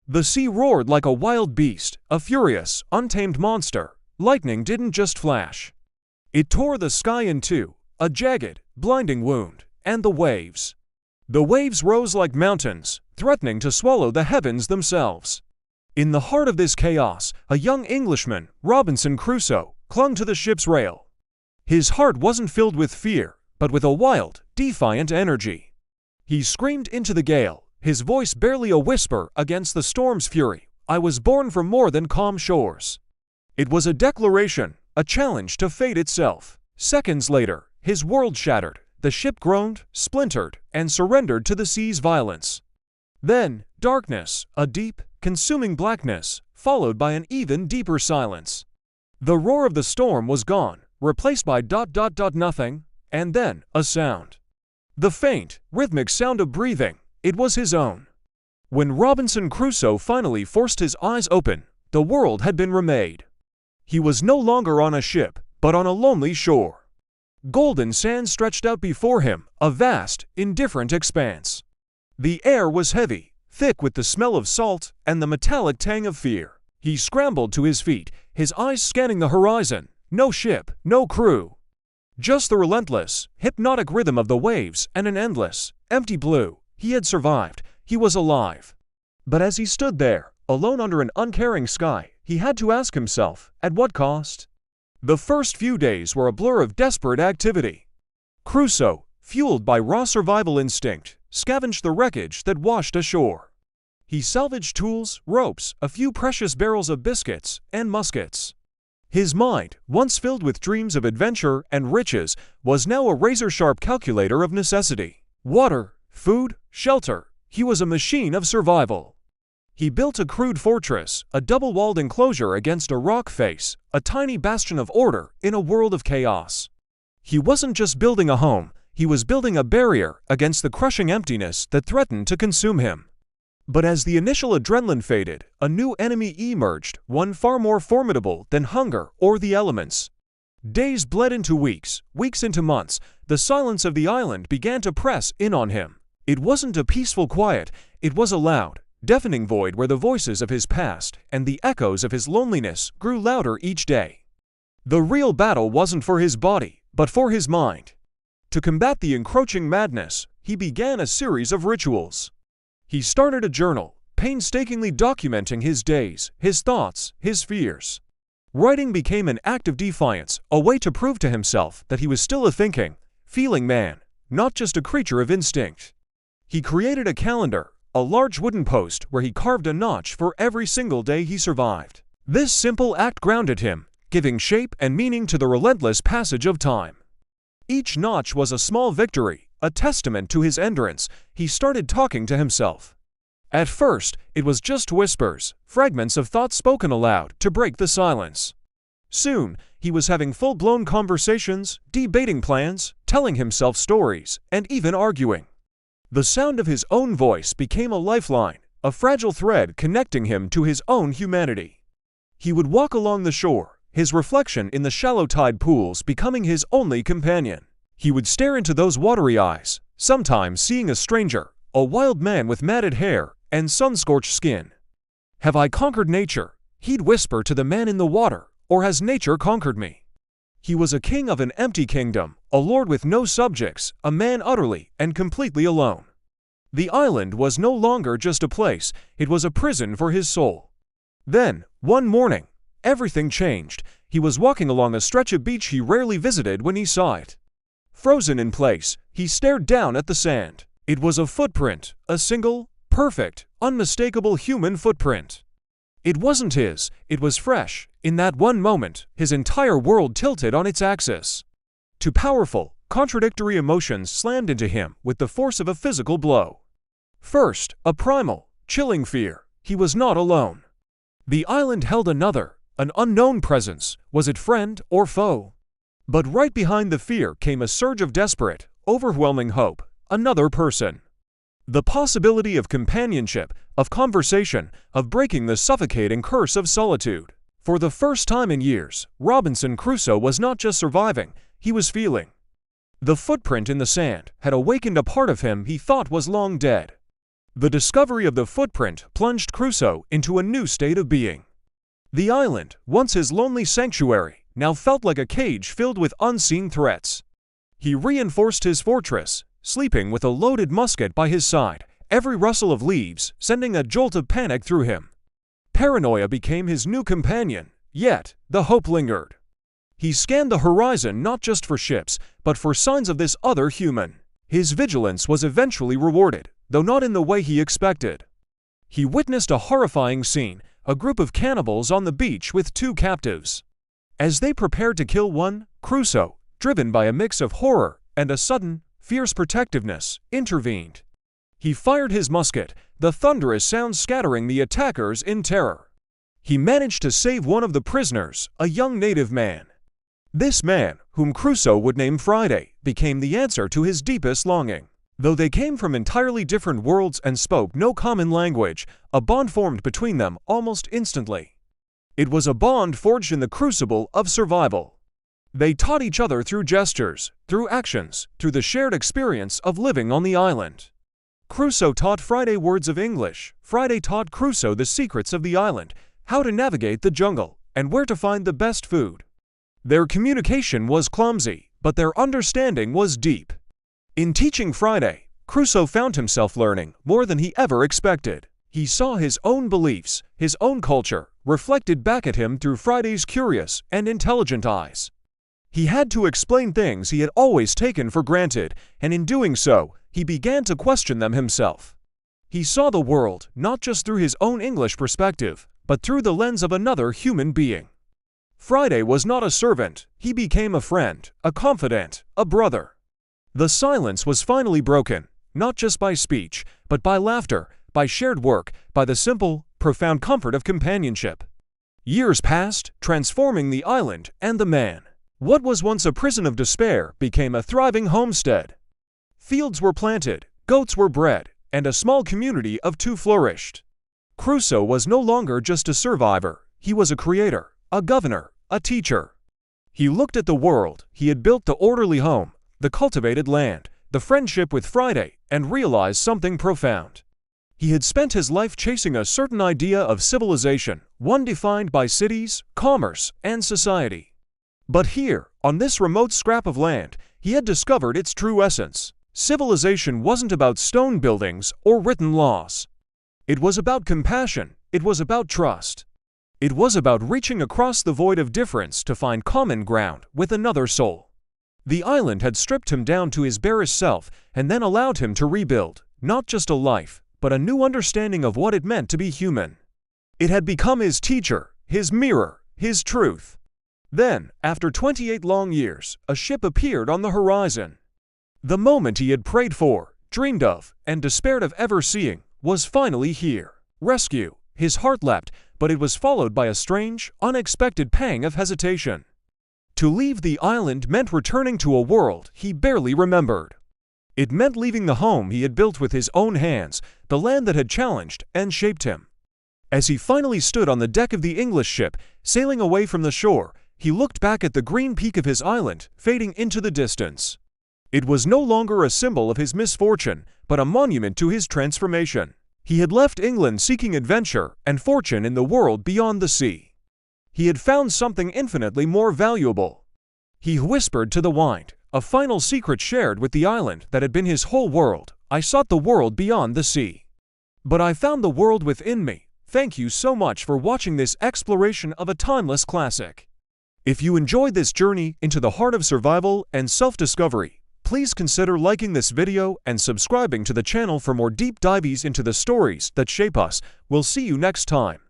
The sea roared like a wild beast, a furious, untamed monster. Lightning didn't just flash. It tore the sky in two, a jagged, blinding wound, and the waves. The waves rose like mountains, threatening to swallow the heavens themselves. In the heart of this chaos, a young Englishman, Robinson Crusoe, clung to the ship's rail. His heart wasn't filled with fear, but with a wild, defiant energy. He screamed into the gale, his voice barely a whisper against the storm's fury. "I was born for more than calm shores." It was a declaration, a challenge to fate itself. Seconds later, his world shattered. The ship groaned, splintered, and surrendered to the sea's violence. Then, darkness, a deep, consuming blackness, followed by an even deeper silence. The roar of the storm was gone, replaced by nothing, and then a sound. The faint, rhythmic sound of breathing. It was his own. When Robinson Crusoe finally forced his eyes open, the world had been remade. He was no longer on a ship, but on a lonely shore. Golden sand stretched out before him, a vast, indifferent expanse. The air was heavy, thick with the smell of salt and the metallic tang of fear. He scrambled to his feet, his eyes scanning the horizon. No ship, no crew. Just the relentless, hypnotic rhythm of the waves and an endless, empty blue. He had survived. He was alive. But as he stood there, alone under an uncaring sky, he had to ask himself, at what cost? The first few days were a blur of desperate activity. Crusoe, fueled by raw survival instinct, scavenged the wreckage that washed ashore. He salvaged tools, ropes, a few precious barrels of biscuits, and muskets. His mind, once filled with dreams of adventure and riches, was now a razor-sharp calculator of necessity. Water, food, shelter. He was a machine of survival. He built a crude fortress, a double-walled enclosure against a rock face, a tiny bastion of order in a world of chaos. He wasn't just building a home, he was building a barrier against the crushing emptiness that threatened to consume him. But as the initial adrenaline faded, a new enemy emerged, one far more formidable than hunger or the elements. Days bled into weeks, weeks into months. The silence of the island began to press in on him. It wasn't a peaceful quiet, it was a loud, deafening void where the voices of his past and the echoes of his loneliness grew louder each day. The real battle wasn't for his body, but for his mind. To combat the encroaching madness, he began a series of rituals. He started a journal, painstakingly documenting his days, his thoughts, his fears. Writing became an act of defiance, a way to prove to himself that he was still a thinking, feeling man, not just a creature of instinct. He created a calendar, a large wooden post where he carved a notch for every single day he survived. This simple act grounded him, giving shape and meaning to the relentless passage of time. Each notch was a small victory, a testament to his endurance. He started talking to himself. At first, it was just whispers, fragments of thoughts spoken aloud to break the silence. Soon, he was having full-blown conversations, debating plans, telling himself stories, and even arguing. The sound of his own voice became a lifeline, a fragile thread connecting him to his own humanity. He would walk along the shore, his reflection in the shallow tide pools becoming his only companion. He would stare into those watery eyes, sometimes seeing a stranger, a wild man with matted hair and sun-scorched skin. "Have I conquered nature?" he'd whisper to the man in the water, "or has nature conquered me?" He was a king of an empty kingdom, a lord with no subjects, a man utterly and completely alone. The island was no longer just a place, it was a prison for his soul. Then, one morning, everything changed. He was walking along a stretch of beach he rarely visited when he saw it. Frozen in place, he stared down at the sand. It was a footprint, a single, perfect, unmistakable human footprint. It wasn't his, it was fresh. In that one moment, his entire world tilted on its axis. Two powerful, contradictory emotions slammed into him with the force of a physical blow. First, a primal, chilling fear. He was not alone. The island held another, an unknown presence. Was it friend or foe? But right behind the fear came a surge of desperate, overwhelming hope. Another person. The possibility of companionship, of conversation, of breaking the suffocating curse of solitude. For the first time in years, Robinson Crusoe was not just surviving, he was feeling. The footprint in the sand had awakened a part of him he thought was long dead. The discovery of the footprint plunged Crusoe into a new state of being. The island, once his lonely sanctuary, now felt like a cage filled with unseen threats. He reinforced his fortress, sleeping with a loaded musket by his side, every rustle of leaves sending a jolt of panic through him. Paranoia became his new companion, yet the hope lingered. He scanned the horizon not just for ships, but for signs of this other human. His vigilance was eventually rewarded, though not in the way he expected. He witnessed a horrifying scene, a group of cannibals on the beach with two captives. As they prepared to kill one, Crusoe, driven by a mix of horror and a sudden, fierce protectiveness, intervened. He fired his musket, the thunderous sound scattering the attackers in terror. He managed to save one of the prisoners, a young native man. This man, whom Crusoe would name Friday, became the answer to his deepest longing. Though they came from entirely different worlds and spoke no common language, a bond formed between them almost instantly. It was a bond forged in the crucible of survival. They taught each other through gestures, through actions, through the shared experience of living on the island. Crusoe taught Friday words of English. Friday taught Crusoe the secrets of the island, how to navigate the jungle, and where to find the best food. Their communication was clumsy, but their understanding was deep. In teaching Friday, Crusoe found himself learning more than he ever expected. He saw his own beliefs, his own culture, reflected back at him through Friday's curious and intelligent eyes. He had to explain things he had always taken for granted, and in doing so, he began to question them himself. He saw the world not just through his own English perspective, but through the lens of another human being. Friday was not a servant, he became a friend, a confidant, a brother. The silence was finally broken, not just by speech, but by laughter, by shared work, by the simple, profound comfort of companionship. Years passed, transforming the island and the man. What was once a prison of despair became a thriving homestead. Fields were planted, goats were bred, and a small community of two flourished. Crusoe was no longer just a survivor, he was a creator, a governor, a teacher. He looked at the world, he had built the orderly home, the cultivated land, the friendship with Friday, and realized something profound. He had spent his life chasing a certain idea of civilization, one defined by cities, commerce, and society. But here, on this remote scrap of land, he had discovered its true essence. Civilization wasn't about stone buildings or written laws. It was about compassion, it was about trust. It was about reaching across the void of difference to find common ground with another soul. The island had stripped him down to his barest self and then allowed him to rebuild, not just a life, but a new understanding of what it meant to be human. It had become his teacher, his mirror, his truth. Then, after 28 long years, a ship appeared on the horizon. The moment he had prayed for, dreamed of, and despaired of ever seeing, was finally here. Rescue. His heart leapt, but it was followed by a strange, unexpected pang of hesitation. To leave the island meant returning to a world he barely remembered. It meant leaving the home he had built with his own hands, the land that had challenged and shaped him. As he finally stood on the deck of the English ship, sailing away from the shore, he looked back at the green peak of his island, fading into the distance. It was no longer a symbol of his misfortune, but a monument to his transformation. He had left England seeking adventure and fortune in the world beyond the sea. He had found something infinitely more valuable. He whispered to the wind, a final secret shared with the island that had been his whole world. I sought the world beyond the sea. But I found the world within me. Thank you so much for watching this exploration of a timeless classic. If you enjoyed this journey into the heart of survival and self-discovery, please consider liking this video and subscribing to the channel for more deep dives into the stories that shape us. We'll see you next time.